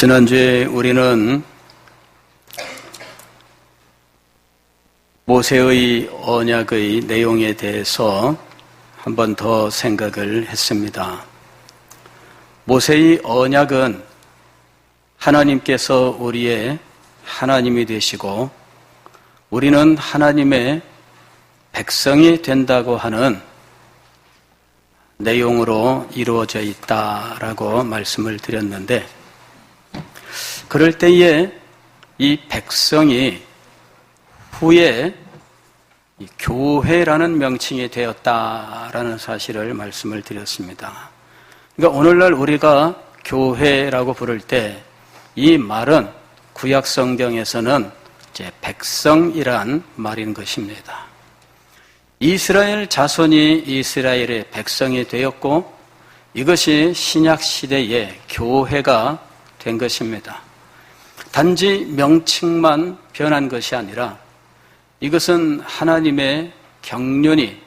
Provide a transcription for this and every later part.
지난주에 우리는 모세의 언약의 내용에 대해서 한 번 더 생각을 했습니다. 모세의 언약은 하나님께서 우리의 하나님이 되시고 우리는 하나님의 백성이 된다고 하는 내용으로 이루어져 있다라고 말씀을 드렸는데, 그럴 때에 이 백성이 후에 교회라는 명칭이 되었다라는 사실을 말씀을 드렸습니다. 그러니까 오늘날 우리가 교회라고 부를 때 이 말은 구약 성경에서는 이제 백성이란 말인 것입니다. 이스라엘 자손이 이스라엘의 백성이 되었고 이것이 신약 시대의 교회가 된 것입니다. 단지 명칭만 변한 것이 아니라 이것은 하나님의 경륜이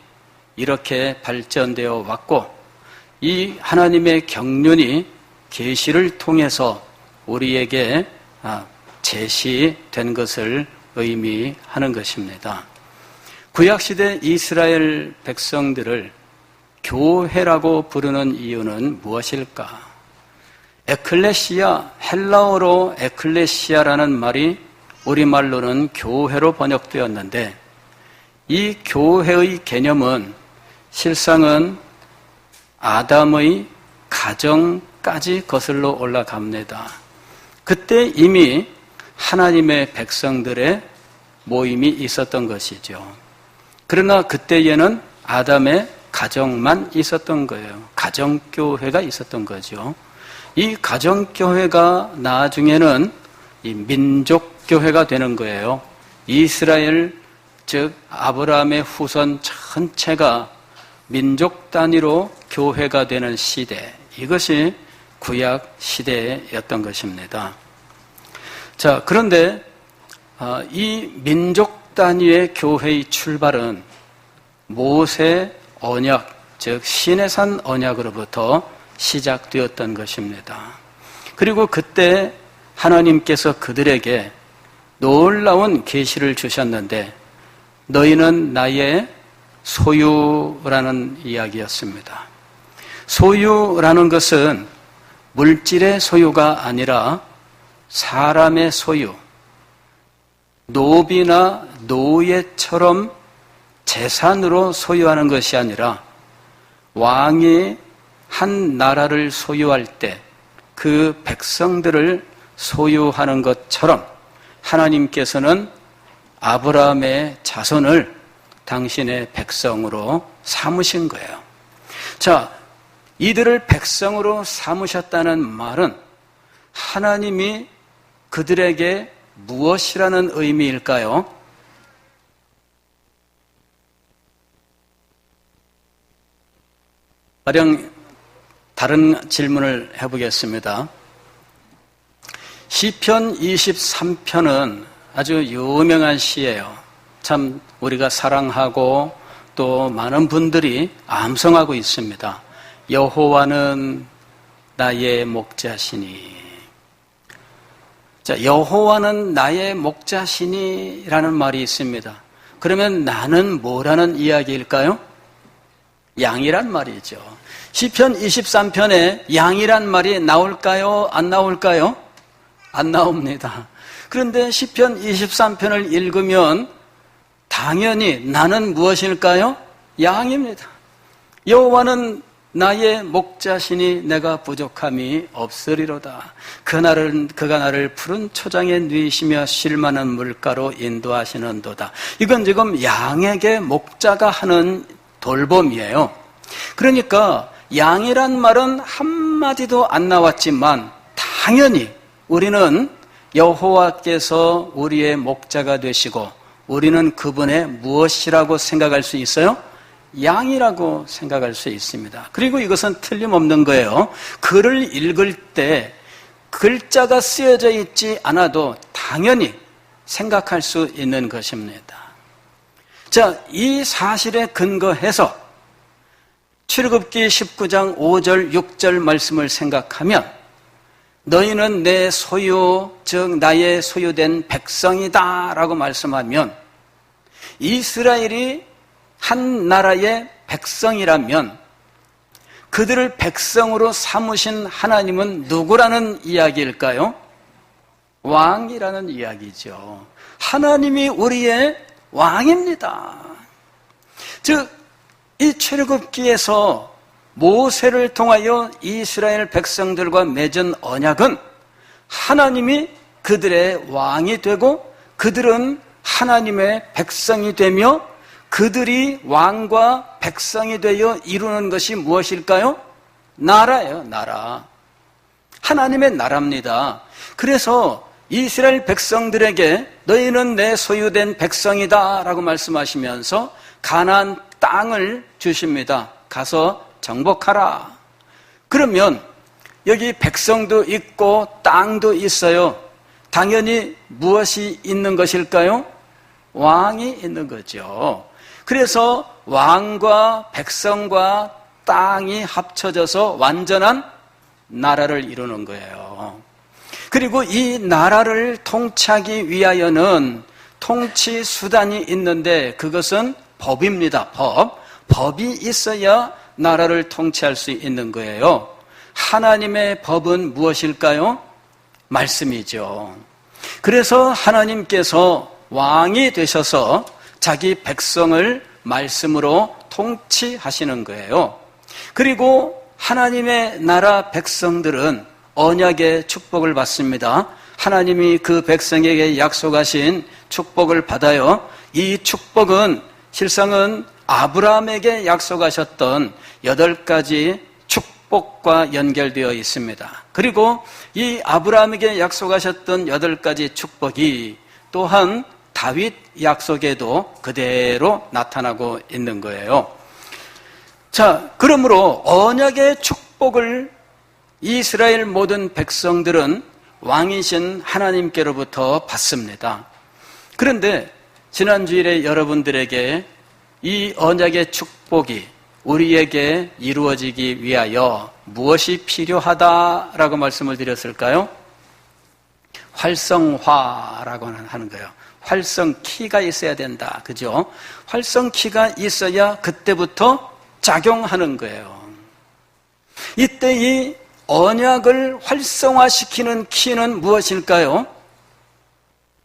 이렇게 발전되어 왔고 이 하나님의 경륜이 계시를 통해서 우리에게 제시된 것을 의미하는 것입니다. 구약시대 이스라엘 백성들을 교회라고 부르는 이유는 무엇일까? 에클레시아, 헬라어로 에클레시아라는 말이 우리말로는 교회로 번역되었는데, 이 교회의 개념은 실상은 아담의 가정까지 거슬러 올라갑니다. 그때 이미 하나님의 백성들의 모임이 있었던 것이죠. 그러나 그때에는 아담의 가정만 있었던 거예요. 가정교회가 있었던 거죠. 이 가정교회가 나중에는 이 민족교회가 되는 거예요. 이스라엘, 즉 아브라함의 후손 전체가 민족 단위로 교회가 되는 시대, 이것이 구약 시대였던 것입니다. 자, 그런데 이 민족 단위의 교회의 출발은 모세 언약, 즉 시내산 언약으로부터 시작되었던 것입니다. 그리고 그때 하나님께서 그들에게 놀라운 계시를 주셨는데, 너희는 나의 소유라는 이야기였습니다. 소유라는 것은 물질의 소유가 아니라 사람의 소유, 노비나 노예처럼 재산으로 소유하는 것이 아니라 왕이 한 나라를 소유할 때 그 백성들을 소유하는 것처럼 하나님께서는 아브라함의 자손을 당신의 백성으로 삼으신 거예요. 자, 이들을 백성으로 삼으셨다는 말은 하나님이 그들에게 무엇이라는 의미일까요? 가령 다른 질문을 해보겠습니다. 시편 23편은 아주 유명한 시예요. 참 우리가 사랑하고 또 많은 분들이 암송하고 있습니다. 여호와는 나의 목자시니. 자, 여호와는 나의 목자시니라는 말이 있습니다. 그러면 나는 뭐라는 이야기일까요? 양이란 말이죠. 시편 23편에 양이란 말이 나올까요? 안 나올까요? 안 나옵니다. 그런데 시편 23편을 읽으면 당연히 나는 무엇일까요? 양입니다. 여호와는 나의 목자시니 내가 부족함이 없으리로다. 그가 나를 푸른 초장에 누이시며 쉴만한 물가로 인도하시는도다. 이건 지금 양에게 목자가 하는 돌봄이에요. 그러니까 양이란 말은 한마디도 안 나왔지만 당연히 우리는 여호와께서 우리의 목자가 되시고 우리는 그분의 무엇이라고 생각할 수 있어요? 양이라고 생각할 수 있습니다. 그리고 이것은 틀림없는 거예요. 글을 읽을 때 글자가 쓰여져 있지 않아도 당연히 생각할 수 있는 것입니다. 자, 이 사실에 근거해서 출애굽기 19장 5절 6절 말씀을 생각하면 너희는 내 소유, 즉 나의 소유된 백성이다 라고 말씀하면 이스라엘이 한 나라의 백성이라면 그들을 백성으로 삼으신 하나님은 누구라는 이야기일까요? 왕이라는 이야기죠. 하나님이 우리의 왕입니다. 즉, 이 출애굽기에서 모세를 통하여 이스라엘 백성들과 맺은 언약은 하나님이 그들의 왕이 되고 그들은 하나님의 백성이 되며 그들이 왕과 백성이 되어 이루는 것이 무엇일까요? 나라예요, 나라. 하나님의 나라입니다. 그래서 이스라엘 백성들에게 너희는 내 소유된 백성이다 라고 말씀하시면서 가나안 땅을 주십니다. 가서 정복하라. 그러면 여기 백성도 있고 땅도 있어요. 당연히 무엇이 있는 것일까요? 왕이 있는 거죠. 그래서 왕과 백성과 땅이 합쳐져서 완전한 나라를 이루는 거예요. 그리고 이 나라를 통치하기 위하여는 통치 수단이 있는데 그것은 법입니다. 법이 있어야 나라를 통치할 수 있는 거예요. 하나님의 법은 무엇일까요? 말씀이죠. 그래서 하나님께서 왕이 되셔서 자기 백성을 말씀으로 통치하시는 거예요. 그리고 하나님의 나라 백성들은 언약의 축복을 받습니다. 하나님이 그 백성에게 약속하신 축복을 받아요. 이 축복은 실상은 아브라함에게 약속하셨던 8가지 축복과 연결되어 있습니다. 그리고 이 아브라함에게 약속하셨던 8가지 축복이 또한 다윗 약속에도 그대로 나타나고 있는 거예요. 자, 그러므로 언약의 축복을 이스라엘 모든 백성들은 왕이신 하나님께로부터 받습니다. 그런데 지난주일에 여러분들에게 이 언약의 축복이 우리에게 이루어지기 위하여 무엇이 필요하다라고 말씀을 드렸을까요? 활성화라고 하는 거예요. 활성키가 있어야 된다. 그죠? 활성키가 있어야 그때부터 작용하는 거예요. 이때 이 언약을 활성화시키는 키는 무엇일까요?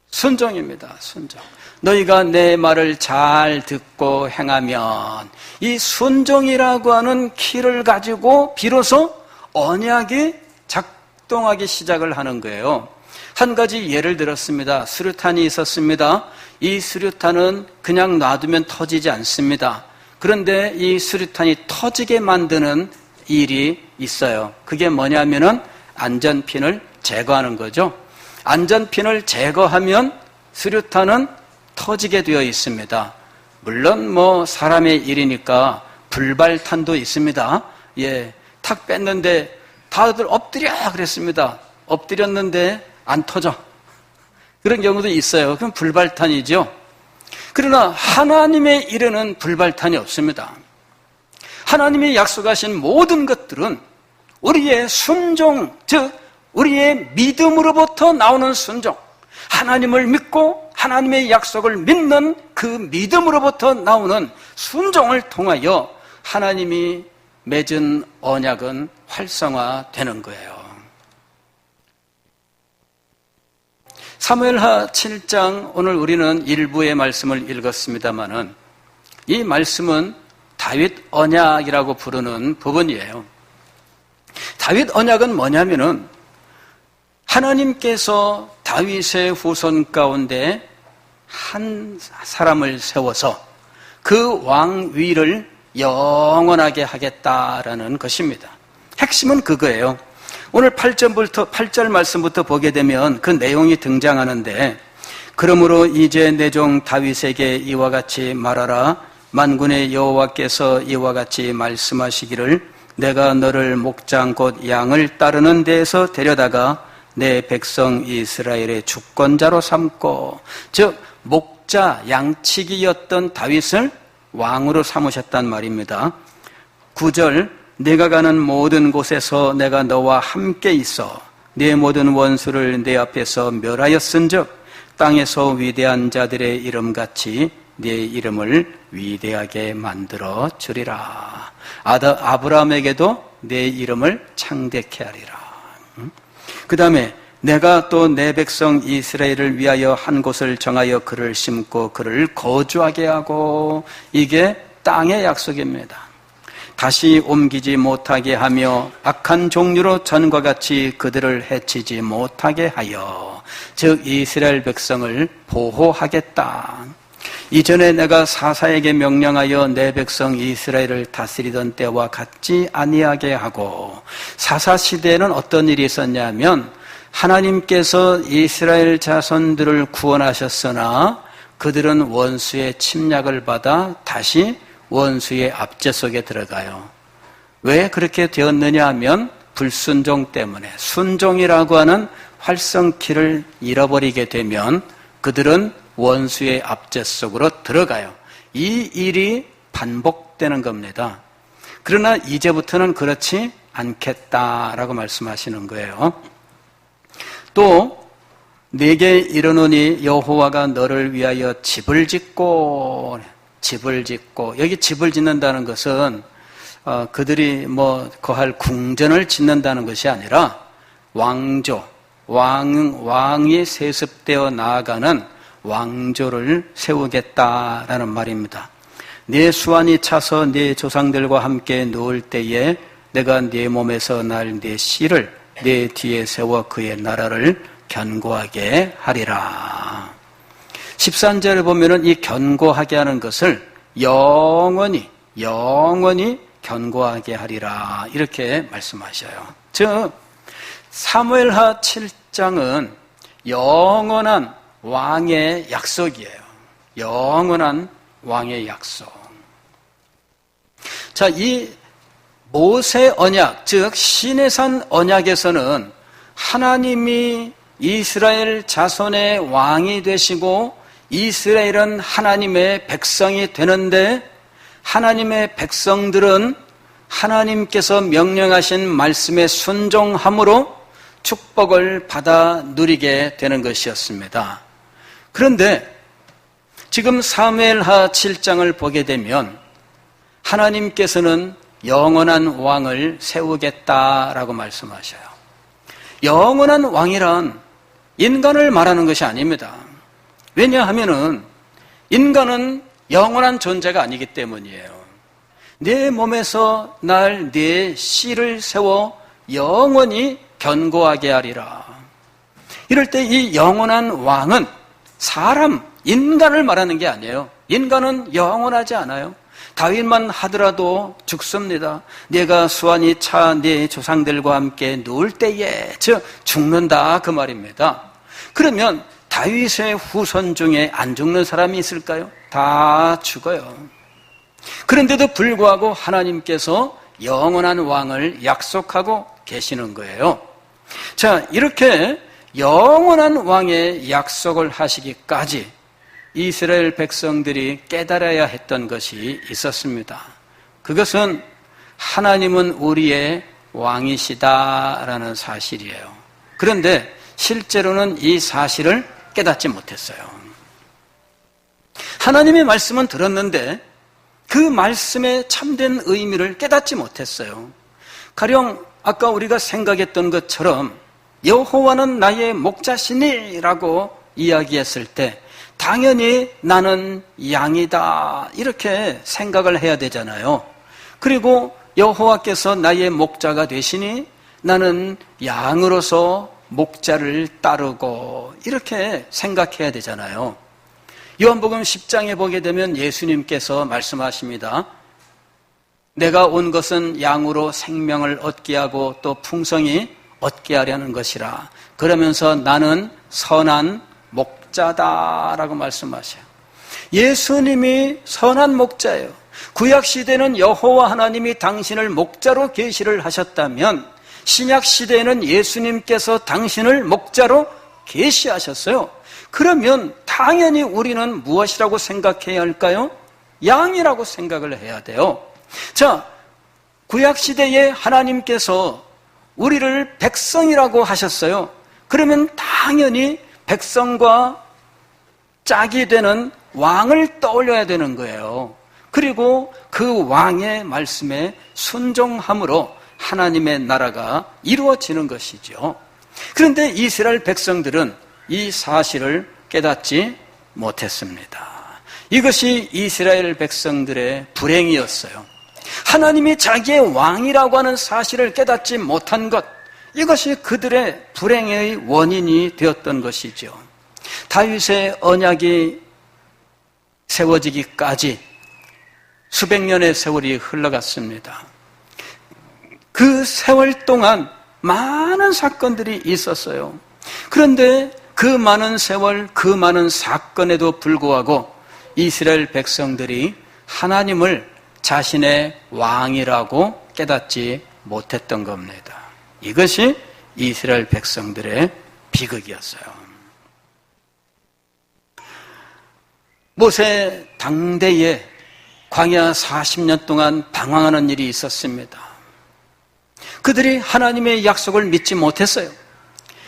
순종입니다. 순종. 너희가 내 말을 잘 듣고 행하면 이 순종이라고 하는 키를 가지고 비로소 언약이 작동하기 시작을 하는 거예요. 한 가지 예를 들었습니다. 수류탄이 있었습니다. 이 수류탄은 그냥 놔두면 터지지 않습니다. 그런데 이 수류탄이 터지게 만드는 일이 있어요. 그게 뭐냐면은 안전핀을 제거하는 거죠. 안전핀을 제거하면 수류탄은 터지게 되어 있습니다. 물론 사람의 일이니까 불발탄도 있습니다. 예, 탁 뺐는데 다들 엎드려 그랬습니다. 엎드렸는데 안 터져. 그런 경우도 있어요. 그럼 불발탄이죠. 그러나 하나님의 일에는 불발탄이 없습니다. 하나님이 약속하신 모든 것들은 우리의 순종, 즉 우리의 믿음으로부터 나오는 순종, 하나님을 믿고 하나님의 약속을 믿는 그 믿음으로부터 나오는 순종을 통하여 하나님이 맺은 언약은 활성화되는 거예요. 사무엘하 7장, 오늘 우리는 일부의 말씀을 읽었습니다마는 이 말씀은 다윗 언약이라고 부르는 부분이에요. 다윗 언약은 뭐냐면은 하나님께서 다윗의 후손 가운데 한 사람을 세워서 그 왕위를 영원하게 하겠다라는 것입니다. 핵심은 그거예요. 오늘 8절 말씀부터 보게 되면 그 내용이 등장하는데, 그러므로 이제 내 종 다윗에게 이와 같이 말하라. 만군의 여호와께서 이와 같이 말씀하시기를 내가 너를 목장 곧 양을 따르는 데에서 데려다가 내 백성 이스라엘의 주권자로 삼고, 즉 목자 양치기였던 다윗을 왕으로 삼으셨단 말입니다. 9절 내가 가는 모든 곳에서 내가 너와 함께 있어 네 모든 원수를 내 앞에서 멸하였은즉 땅에서 위대한 자들의 이름같이 네 이름을 위대하게 만들어 주리라. 아브라함에게도 내 이름을 창대케 하리라. 그 다음에 내가 또 내 백성 이스라엘을 위하여 한 곳을 정하여 그를 심고 그를 거주하게 하고, 이게 땅의 약속입니다. 다시 옮기지 못하게 하며 악한 종류로 전과 같이 그들을 해치지 못하게 하여, 즉 이스라엘 백성을 보호하겠다. 이전에 내가 사사에게 명령하여 내 백성 이스라엘을 다스리던 때와 같지 아니하게 하고, 사사 시대에는 어떤 일이 있었냐면 하나님께서 이스라엘 자손들을 구원하셨으나 그들은 원수의 침략을 받아 다시 원수의 압제 속에 들어가요. 왜 그렇게 되었느냐 하면 불순종 때문에, 순종이라고 하는 활성키를 잃어버리게 되면 그들은 원수의 압제 속으로 들어가요. 이 일이 반복되는 겁니다. 그러나 이제부터는 그렇지 않겠다라고 말씀하시는 거예요. 또 내게 이르노니 여호와가 너를 위하여 집을 짓고, 여기 집을 짓는다는 것은 그들이 거할 궁전을 짓는다는 것이 아니라 왕조, 왕이 세습되어 나아가는 왕조를 세우겠다라는 말입니다. 네 수완이 차서 네 조상들과 함께 누울 때에 내가 네 몸에서 날 네 씨를 내 뒤에 세워 그의 나라를 견고하게 하리라. 13절에 보면은 이 견고하게 하는 것을 영원히 견고하게 하리라, 이렇게 말씀하셔요. 즉 사무엘하 7장은 영원한 왕의 약속이에요. 영원한 왕의 약속. 자, 이 모세 언약, 즉 시내산 언약에서는 하나님이 이스라엘 자손의 왕이 되시고 이스라엘은 하나님의 백성이 되는데, 하나님의 백성들은 하나님께서 명령하신 말씀에 순종함으로 축복을 받아 누리게 되는 것이었습니다. 그런데 지금 사무엘하 7장을 보게 되면 하나님께서는 영원한 왕을 세우겠다라고 말씀하셔요. 영원한 왕이란 인간을 말하는 것이 아닙니다. 왜냐하면은 인간은 영원한 존재가 아니기 때문이에요. 내 몸에서 날 내 씨를 세워 영원히 견고하게 하리라. 이럴 때 이 영원한 왕은 사람, 인간을 말하는 게 아니에요. 인간은 영원하지 않아요. 다윗만 하더라도 죽습니다. 내가 수완이 차 내 조상들과 함께 누울 때에, 즉 죽는다, 그 말입니다. 그러면 다윗의 후손 중에 안 죽는 사람이 있을까요? 다 죽어요. 그런데도 불구하고 하나님께서 영원한 왕을 약속하고 계시는 거예요. 자, 이렇게 영원한 왕의 약속을 하시기까지 이스라엘 백성들이 깨달아야 했던 것이 있었습니다. 그것은 하나님은 우리의 왕이시다라는 사실이에요. 그런데 실제로는 이 사실을 깨닫지 못했어요. 하나님의 말씀은 들었는데 그 말씀의 참된 의미를 깨닫지 못했어요. 가령 아까 우리가 생각했던 것처럼 여호와는 나의 목자시니라고 이야기했을 때 당연히 나는 양이다, 이렇게 생각을 해야 되잖아요. 그리고 여호와께서 나의 목자가 되시니 나는 양으로서 목자를 따르고, 이렇게 생각해야 되잖아요. 요한복음 10장에 보게 되면 예수님께서 말씀하십니다. 내가 온 것은 양으로 생명을 얻게 하고 또 풍성히 얻게 하려는 것이라. 그러면서 나는 선한 목자다라고 말씀하셔요. 예수님이 선한 목자예요. 구약시대는 여호와 하나님이 당신을 목자로 계시를 하셨다면 신약시대에는 예수님께서 당신을 목자로 계시하셨어요. 그러면 당연히 우리는 무엇이라고 생각해야 할까요? 양이라고 생각을 해야 돼요. 자, 구약시대에 하나님께서 우리를 백성이라고 하셨어요. 그러면 당연히 백성과 짝이 되는 왕을 떠올려야 되는 거예요. 그리고 그 왕의 말씀에 순종함으로 하나님의 나라가 이루어지는 것이죠. 그런데 이스라엘 백성들은 이 사실을 깨닫지 못했습니다. 이것이 이스라엘 백성들의 불행이었어요. 하나님이 자기의 왕이라고 하는 사실을 깨닫지 못한 것, 이것이 그들의 불행의 원인이 되었던 것이죠. 다윗의 언약이 세워지기까지 수백 년의 세월이 흘러갔습니다. 그 세월 동안 많은 사건들이 있었어요. 그런데 그 많은 세월, 그 많은 사건에도 불구하고 이스라엘 백성들이 하나님을 자신의 왕이라고 깨닫지 못했던 겁니다. 이것이 이스라엘 백성들의 비극이었어요. 모세 당대에 광야 40년 동안 방황하는 일이 있었습니다. 그들이 하나님의 약속을 믿지 못했어요.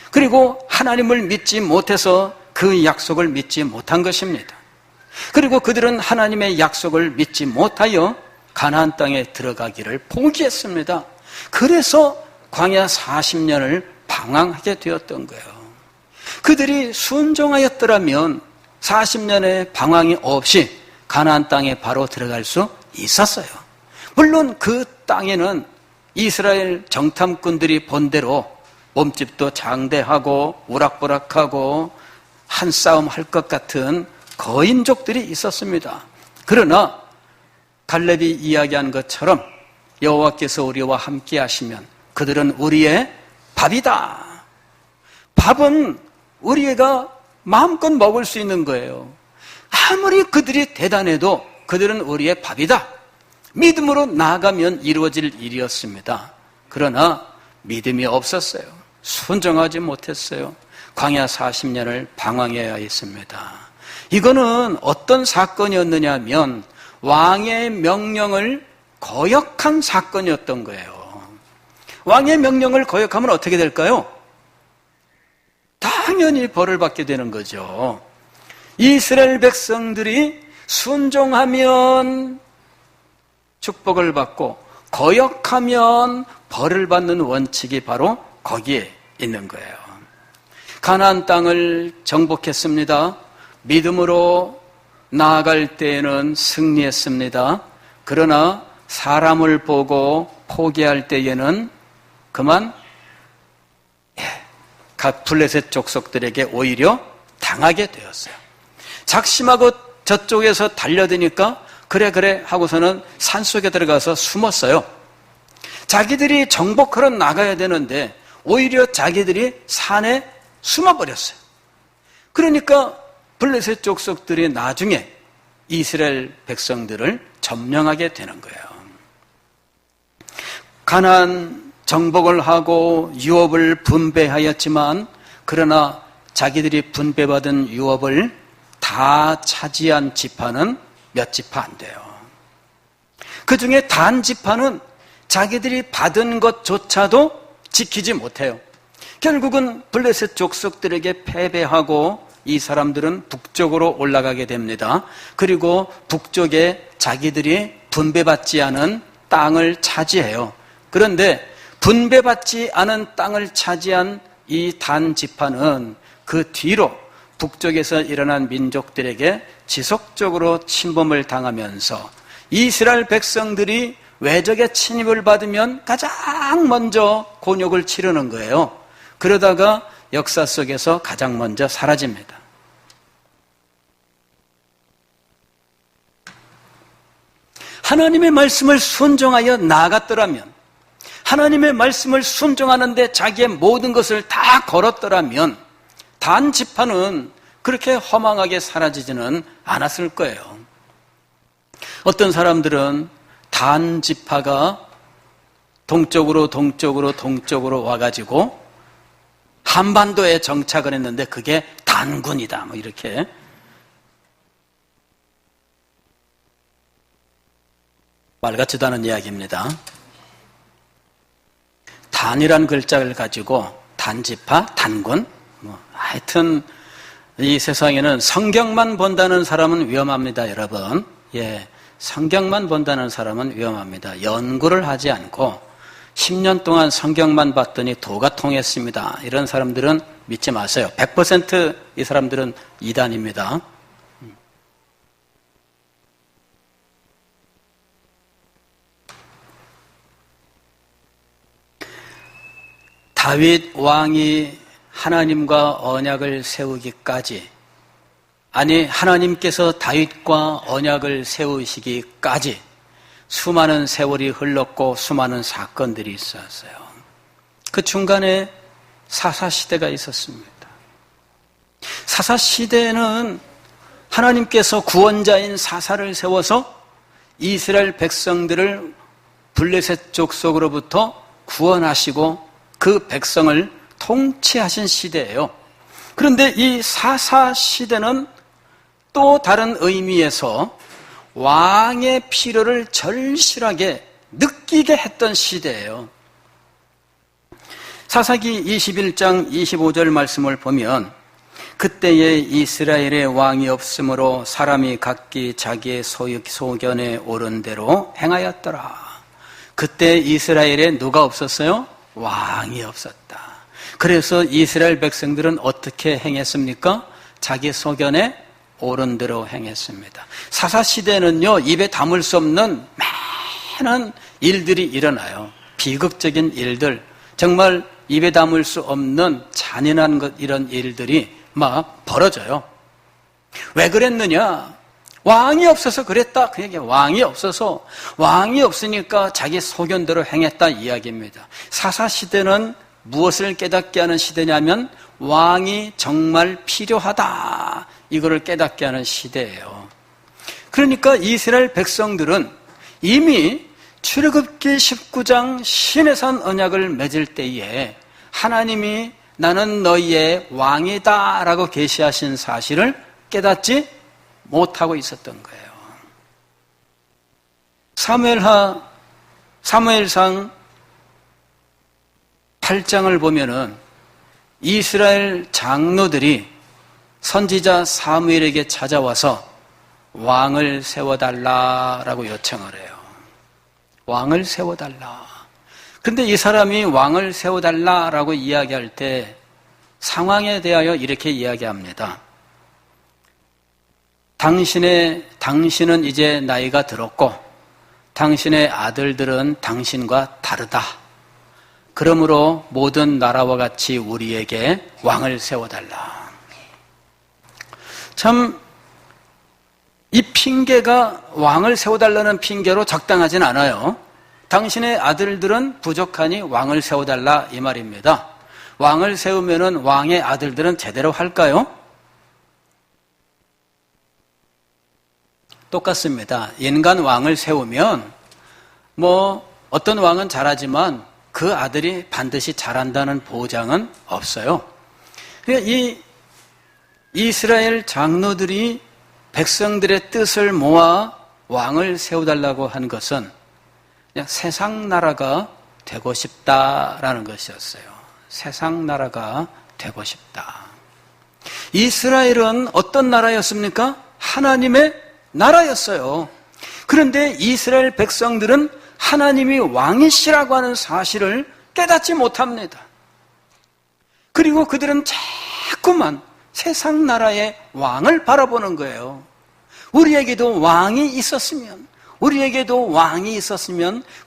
그리고 하나님을 믿지 못해서 그 약속을 믿지 못한 것입니다. 그리고 그들은 하나님의 약속을 믿지 못하여 가나안 땅에 들어가기를 포기했습니다. 그래서 광야 40년을 방황하게 되었던 거예요. 그들이 순종하였더라면 40년의 방황이 없이 가나안 땅에 바로 들어갈 수 있었어요. 물론 그 땅에는 이스라엘 정탐꾼들이 본대로 몸집도 장대하고 우락부락하고 한싸움 할 것 같은 거인족들이 있었습니다. 그러나 갈렙이 이야기한 것처럼 여호와께서 우리와 함께 하시면 그들은 우리의 밥이다. 밥은 우리가 마음껏 먹을 수 있는 거예요. 아무리 그들이 대단해도 그들은 우리의 밥이다. 믿음으로 나아가면 이루어질 일이었습니다. 그러나 믿음이 없었어요. 순종하지 못했어요. 광야 40년을 방황해야 했습니다. 이거는 어떤 사건이었느냐 하면 왕의 명령을 거역한 사건이었던 거예요. 왕의 명령을 거역하면 어떻게 될까요? 당연히 벌을 받게 되는 거죠. 이스라엘 백성들이 순종하면 축복을 받고 거역하면 벌을 받는 원칙이 바로 거기에 있는 거예요. 가나안 땅을 정복했습니다. 믿음으로 나아갈 때에는 승리했습니다. 그러나 사람을 보고 포기할 때에는 그만 각 블레셋 족속들에게 오히려 당하게 되었어요. 작심하고 저쪽에서 달려드니까 그래 하고서는 산속에 들어가서 숨었어요. 자기들이 정복하러 나가야 되는데 오히려 자기들이 산에 숨어버렸어요. 그러니까 블레셋 족속들이 나중에 이스라엘 백성들을 점령하게 되는 거예요. 가나안 정복을 하고 유업을 분배하였지만 그러나 자기들이 분배받은 유업을 다 차지한 지파는 몇 지파 안 돼요. 그 중에 단 지파는 자기들이 받은 것조차도 지키지 못해요. 결국은 블레셋 족속들에게 패배하고 이 사람들은 북쪽으로 올라가게 됩니다. 그리고 북쪽에 자기들이 분배받지 않은 땅을 차지해요. 그런데 분배받지 않은 땅을 차지한 이 단 지파는 그 뒤로 북쪽에서 일어난 민족들에게 지속적으로 침범을 당하면서 이스라엘 백성들이 외적의 침입을 받으면 가장 먼저 곤욕을 치르는 거예요. 그러다가 역사 속에서 가장 먼저 사라집니다. 하나님의 말씀을 순종하여 나아갔더라면, 하나님의 말씀을 순종하는데 자기의 모든 것을 다 걸었더라면 단 지파는 그렇게 허망하게 사라지지는 않았을 거예요. 어떤 사람들은 단 지파가 동쪽으로 와가지고 한반도에 정착을 했는데 그게 단군이다. 뭐 이렇게 말 같지도 않은 이야기입니다. 단이란 글자를 가지고 단지파, 단군, 하여튼 이 세상에는 성경만 본다는 사람은 위험합니다, 여러분. 예, 성경만 본다는 사람은 위험합니다. 연구를 하지 않고 10년 동안 성경만 봤더니 도가 통했습니다. 이런 사람들은 믿지 마세요. 100% 이 사람들은 이단입니다. 다윗 왕이 하나님과 언약을 세우기까지, 아니 하나님께서 다윗과 언약을 세우시기까지 수많은 세월이 흘렀고 수많은 사건들이 있었어요. 그 중간에 사사시대가 있었습니다. 사사시대에는 하나님께서 구원자인 사사를 세워서 이스라엘 백성들을 블레셋 족속으로부터 구원하시고 그 백성을 통치하신 시대예요. 그런데 이 사사시대는 또 다른 의미에서 왕의 필요를 절실하게 느끼게 했던 시대예요. 사사기 21장 25절 말씀을 보면 그때에 이스라엘의 왕이 없으므로 사람이 각기 자기의 소견에 오른 대로 행하였더라. 그때 이스라엘에 누가 없었어요? 왕이 없었다. 그래서 이스라엘 백성들은 어떻게 행했습니까? 자기 소견에 옳은 대로 행했습니다. 사사시대는요, 입에 담을 수 없는 많은 일들이 일어나요. 비극적인 일들, 정말 입에 담을 수 없는 잔인한 것, 이런 일들이 막 벌어져요. 왜 그랬느냐? 왕이 없어서 그랬다. 그 얘기야. 왕이 없어서, 왕이 없으니까 자기 소견대로 행했다 이야기입니다. 사사시대는 무엇을 깨닫게 하는 시대냐면 왕이 정말 필요하다, 이거를 깨닫게 하는 시대예요. 그러니까 이스라엘 백성들은 이미 출애굽기 19장 시내산 언약을 맺을 때에 하나님이 나는 너희의 왕이다 라고 계시하신 사실을 깨닫지 못하고 있었던 거예요. 사무엘상 8장을 보면은 이스라엘 장로들이 선지자 사무엘에게 찾아와서 왕을 세워달라라고 요청을 해요. 왕을 세워달라. 근데 이 사람이 왕을 세워달라라고 이야기할 때 상황에 대하여 이렇게 이야기합니다. 당신은 이제 나이가 들었고 당신의 아들들은 당신과 다르다. 그러므로 모든 나라와 같이 우리에게 왕을 세워달라. 참, 이 핑계가 왕을 세워달라는 핑계로 적당하진 않아요. 당신의 아들들은 부족하니 왕을 세워달라 이 말입니다. 왕을 세우면은 왕의 아들들은 제대로 할까요? 똑같습니다. 인간 왕을 세우면 어떤 왕은 잘하지만 그 아들이 반드시 잘한다는 보장은 없어요. 이 이스라엘 장로들이 백성들의 뜻을 모아 왕을 세워달라고 한 것은 그냥 세상 나라가 되고 싶다라는 것이었어요. 세상 나라가 되고 싶다. 이스라엘은 어떤 나라였습니까? 하나님의 나라였어요. 그런데 이스라엘 백성들은 하나님이 왕이시라고 하는 사실을 깨닫지 못합니다. 그리고 그들은 자꾸만 세상 나라의 왕을 바라보는 거예요. 우리에게도 왕이 있었으면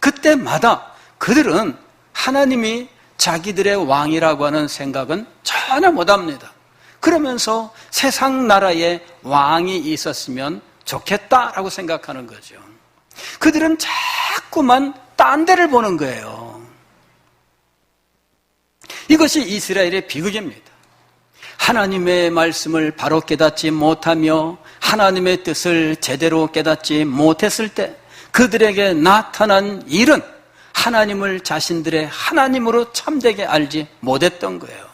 그때마다 그들은 하나님이 자기들의 왕이라고 하는 생각은 전혀 못합니다. 그러면서 세상 나라에 왕이 있었으면 좋겠다라고 생각하는 거죠. 그들은 자꾸만 딴 데를 보는 거예요. 이것이 이스라엘의 비극입니다. 하나님의 말씀을 바로 깨닫지 못하며 하나님의 뜻을 제대로 깨닫지 못했을 때 그들에게 나타난 일은 하나님을 자신들의 하나님으로 참되게 알지 못했던 거예요.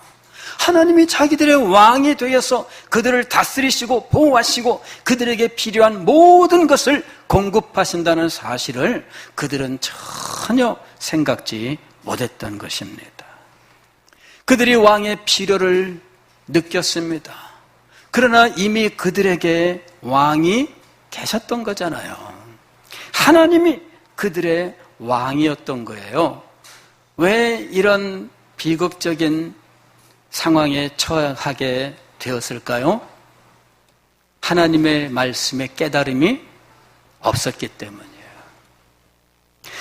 하나님이 자기들의 왕이 되어서 그들을 다스리시고 보호하시고 그들에게 필요한 모든 것을 공급하신다는 사실을 그들은 전혀 생각지 못했던 것입니다. 그들이 왕의 필요를 느꼈습니다. 그러나 이미 그들에게 왕이 계셨던 거잖아요. 하나님이 그들의 왕이었던 거예요. 왜 이런 비극적인 상황에 처하게 되었을까요? 하나님의 말씀에 깨달음이 없었기 때문이에요.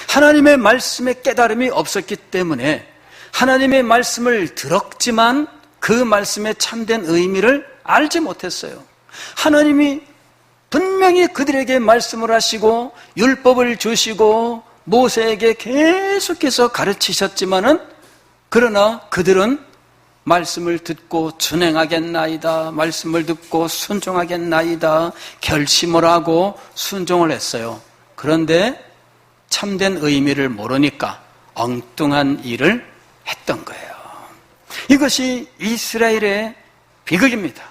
하나님의 말씀에 깨달음이 없었기 때문에 하나님의 말씀을 들었지만 그 말씀의 참된 의미를 알지 못했어요. 하나님이 분명히 그들에게 말씀을 하시고 율법을 주시고 모세에게 계속해서 가르치셨지만은 그러나 그들은 말씀을 듣고 준행하겠나이다, 말씀을 듣고 순종하겠나이다 결심을 하고 순종을 했어요. 그런데 참된 의미를 모르니까 엉뚱한 일을 했던 거예요. 이것이 이스라엘의 비극입니다.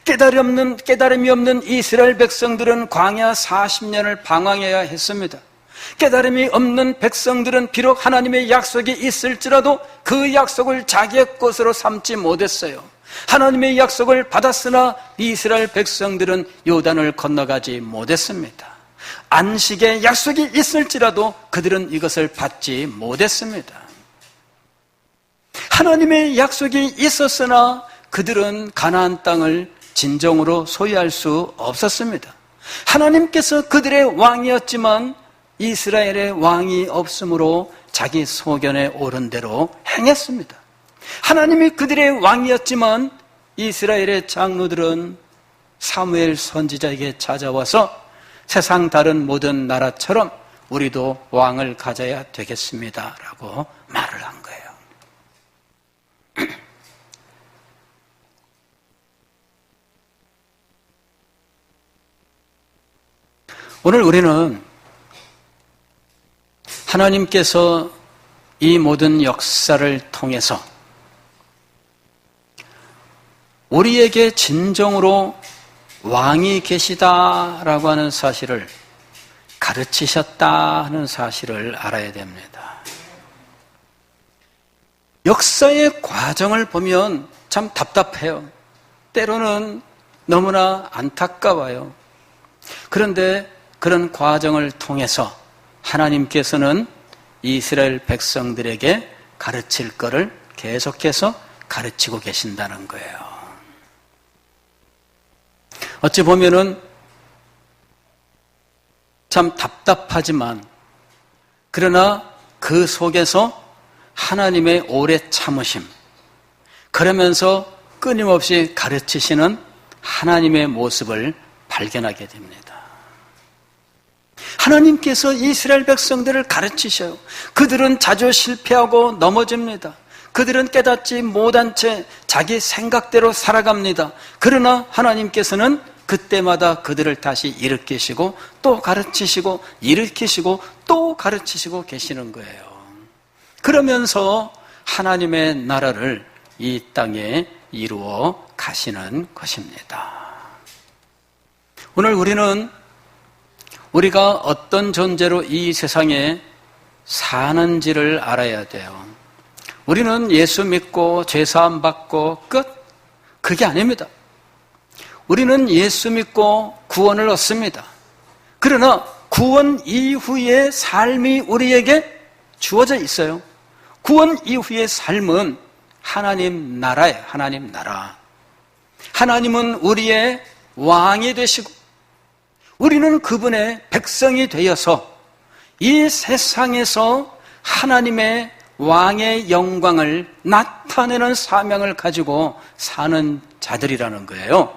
깨달음이 없는 이스라엘 백성들은 광야 40년을 방황해야 했습니다. 깨달음이 없는 백성들은 비록 하나님의 약속이 있을지라도 그 약속을 자기의 것으로 삼지 못했어요. 하나님의 약속을 받았으나 이스라엘 백성들은 요단을 건너가지 못했습니다. 안식의 약속이 있을지라도 그들은 이것을 받지 못했습니다. 하나님의 약속이 있었으나 그들은 가나안 땅을 진정으로 소유할 수 없었습니다. 하나님께서 그들의 왕이었지만 이스라엘의 왕이 없으므로 자기 소견에 옳은 대로 행했습니다. 하나님이 그들의 왕이었지만 이스라엘의 장로들은 사무엘 선지자에게 찾아와서 세상 다른 모든 나라처럼 우리도 왕을 가져야 되겠습니다 라고 말을 한 거예요. 오늘 우리는 하나님께서 이 모든 역사를 통해서 우리에게 진정으로 왕이 계시다라고 하는 사실을 가르치셨다 하는 사실을 알아야 됩니다. 역사의 과정을 보면 참 답답해요. 때로는 너무나 안타까워요. 그런데 그런 과정을 통해서 하나님께서는 이스라엘 백성들에게 가르칠 것을 계속해서 가르치고 계신다는 거예요. 어찌 보면은 참 답답하지만 그러나 그 속에서 하나님의 오래 참으심, 그러면서 끊임없이 가르치시는 하나님의 모습을 발견하게 됩니다. 하나님께서 이스라엘 백성들을 가르치셔요. 그들은 자주 실패하고 넘어집니다. 그들은 깨닫지 못한 채 자기 생각대로 살아갑니다. 그러나 하나님께서는 그때마다 그들을 다시 일으키시고 또 가르치시고 일으키시고 또 가르치시고 계시는 거예요. 그러면서 하나님의 나라를 이 땅에 이루어 가시는 것입니다. 오늘 우리가 어떤 존재로 이 세상에 사는지를 알아야 돼요. 우리는 예수 믿고 죄사함 받고 끝? 그게 아닙니다. 우리는 예수 믿고 구원을 얻습니다. 그러나 구원 이후의 삶이 우리에게 주어져 있어요. 구원 이후의 삶은 하나님 나라예요. 하나님 나라. 하나님은 우리의 왕이 되시고 우리는 그분의 백성이 되어서 이 세상에서 하나님의 왕의 영광을 나타내는 사명을 가지고 사는 자들이라는 거예요.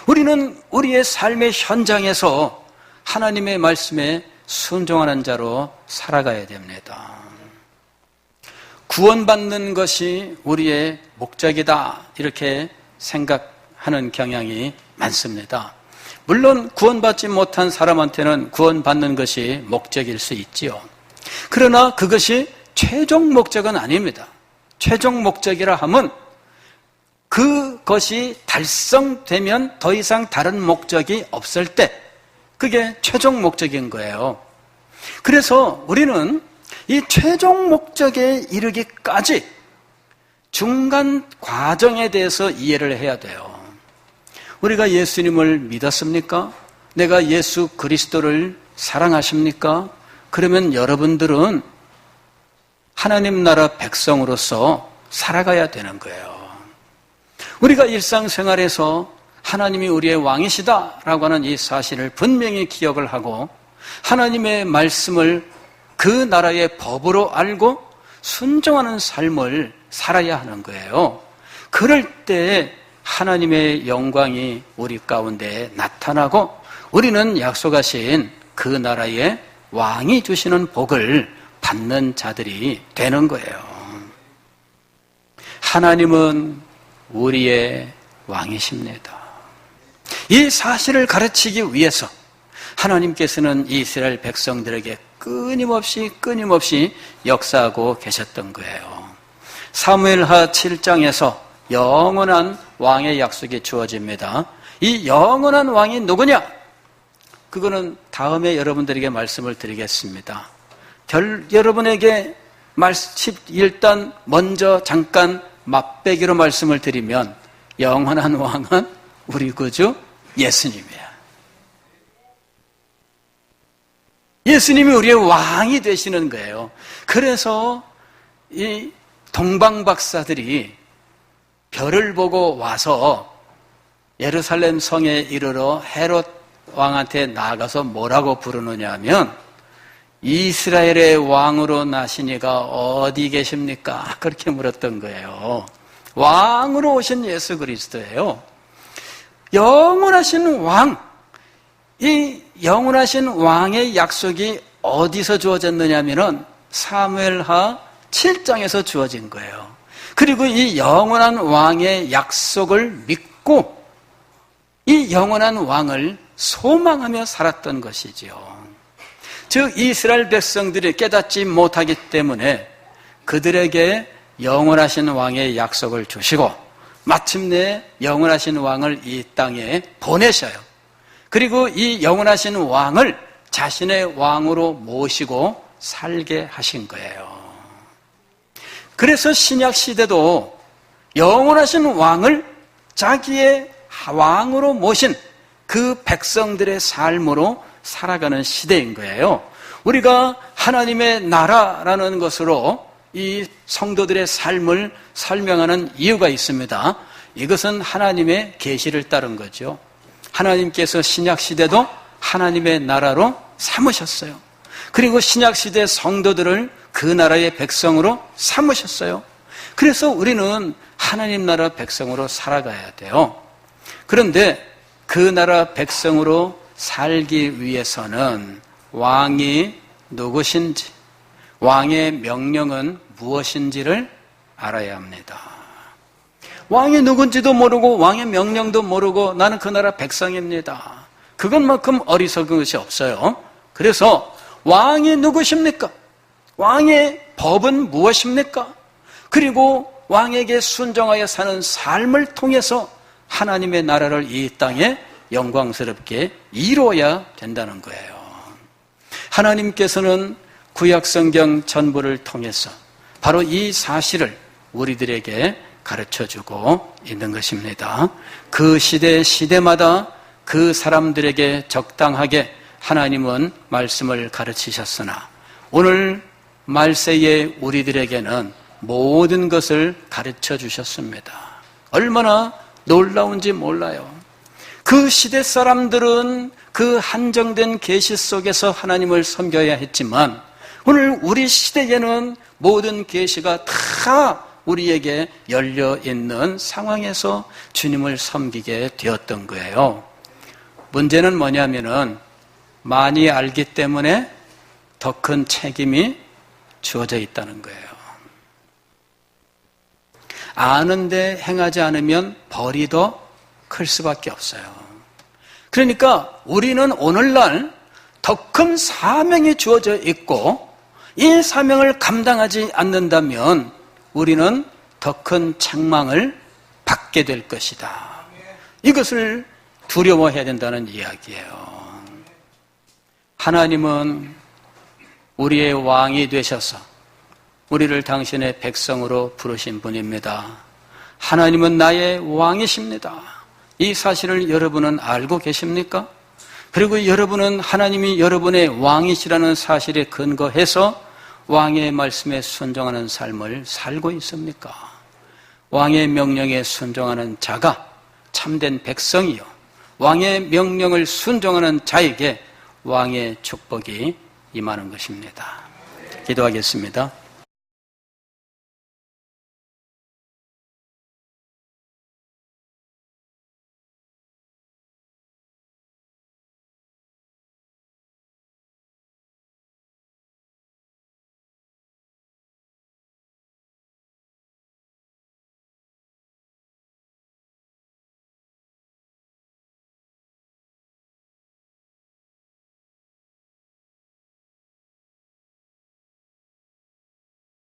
우리는 우리의 삶의 현장에서 하나님의 말씀에 순종하는 자로 살아가야 됩니다. 구원받는 것이 우리의 목적이다 이렇게 생각하는 경향이 많습니다. 물론 구원받지 못한 사람한테는 구원받는 것이 목적일 수 있지요. 그러나 그것이 최종 목적은 아닙니다. 최종 목적이라 하면 그것이 달성되면 더 이상 다른 목적이 없을 때 그게 최종 목적인 거예요. 그래서 우리는 이 최종 목적에 이르기까지 중간 과정에 대해서 이해를 해야 돼요. 우리가 예수님을 믿었습니까? 내가 예수 그리스도를 사랑하십니까? 그러면 여러분들은 하나님 나라 백성으로서 살아가야 되는 거예요. 우리가 일상생활에서 하나님이 우리의 왕이시다라고 하는 이 사실을 분명히 기억을 하고 하나님의 말씀을 그 나라의 법으로 알고 순종하는 삶을 살아야 하는 거예요. 그럴 때 하나님의 영광이 우리 가운데 나타나고 우리는 약속하신 그 나라의 왕이 주시는 복을 받는 자들이 되는 거예요. 하나님은 우리의 왕이십니다. 이 사실을 가르치기 위해서 하나님께서는 이스라엘 백성들에게 끊임없이 역사하고 계셨던 거예요. 사무엘하 7장에서 영원한 왕의 약속이 주어집니다. 이 영원한 왕이 누구냐? 그거는 다음에 여러분들에게 말씀을 드리겠습니다. 여러분에게 일단 먼저 잠깐 맛배기로 말씀을 드리면 영원한 왕은 우리 구주 예수님이에요. 예수님이 우리의 왕이 되시는 거예요. 그래서 이 동방박사들이 별을 보고 와서 예루살렘 성에 이르러 헤롯 왕한테 나가서 뭐라고 부르느냐 하면 이스라엘의 왕으로 나시니가 어디 계십니까? 그렇게 물었던 거예요. 왕으로 오신 예수 그리스도예요. 영원하신 왕, 이 영원하신 왕의 약속이 어디서 주어졌느냐 하면은 사무엘하 7장에서 주어진 거예요. 그리고 이 영원한 왕의 약속을 믿고 이 영원한 왕을 소망하며 살았던 것이지요. 즉 이스라엘 백성들이 깨닫지 못하기 때문에 그들에게 영원하신 왕의 약속을 주시고 마침내 영원하신 왕을 이 땅에 보내셔요. 그리고 이 영원하신 왕을 자신의 왕으로 모시고 살게 하신 거예요. 그래서 신약 시대도 영원하신 왕을 자기의 왕으로 모신 그 백성들의 삶으로 살아가는 시대인 거예요. 우리가 하나님의 나라라는 것으로 이 성도들의 삶을 설명하는 이유가 있습니다. 이것은 하나님의 계시를 따른 거죠. 하나님께서 신약시대도 하나님의 나라로 삼으셨어요. 그리고 신약시대 성도들을 그 나라의 백성으로 삼으셨어요. 그래서 우리는 하나님 나라 백성으로 살아가야 돼요. 그런데 그 나라 백성으로 살기 위해서는 왕이 누구신지, 왕의 명령은 무엇인지를 알아야 합니다. 왕이 누군지도 모르고 왕의 명령도 모르고 나는 그 나라 백성입니다. 그것만큼 어리석은 것이 없어요. 그래서 왕이 누구십니까? 왕의 법은 무엇입니까? 그리고 왕에게 순종하여 사는 삶을 통해서 하나님의 나라를 이 땅에 영광스럽게 이루어야 된다는 거예요. 하나님께서는 구약성경 전부를 통해서 바로 이 사실을 우리들에게 가르쳐주고 있는 것입니다. 그 시대마다 그 사람들에게 적당하게 하나님은 말씀을 가르치셨으나 오늘 말세의 우리들에게는 모든 것을 가르쳐 주셨습니다. 얼마나 놀라운지 몰라요. 그 시대 사람들은 그 한정된 계시 속에서 하나님을 섬겨야 했지만 오늘 우리 시대에는 모든 계시가 다 우리에게 열려 있는 상황에서 주님을 섬기게 되었던 거예요. 문제는 뭐냐면은 많이 알기 때문에 더 큰 책임이 주어져 있다는 거예요. 아는데 행하지 않으면 벌이 더 클 수밖에 없어요. 그러니까 우리는 오늘날 더 큰 사명이 주어져 있고 이 사명을 감당하지 않는다면 우리는 더 큰 책망을 받게 될 것이다. 이것을 두려워해야 된다는 이야기예요. 하나님은 우리의 왕이 되셔서 우리를 당신의 백성으로 부르신 분입니다. 하나님은 나의 왕이십니다. 이 사실을 여러분은 알고 계십니까? 그리고 여러분은 하나님이 여러분의 왕이시라는 사실에 근거해서 왕의 말씀에 순종하는 삶을 살고 있습니까? 왕의 명령에 순종하는 자가 참된 백성이요, 왕의 명령을 순종하는 자에게 왕의 축복이 임하는 것입니다. 기도하겠습니다.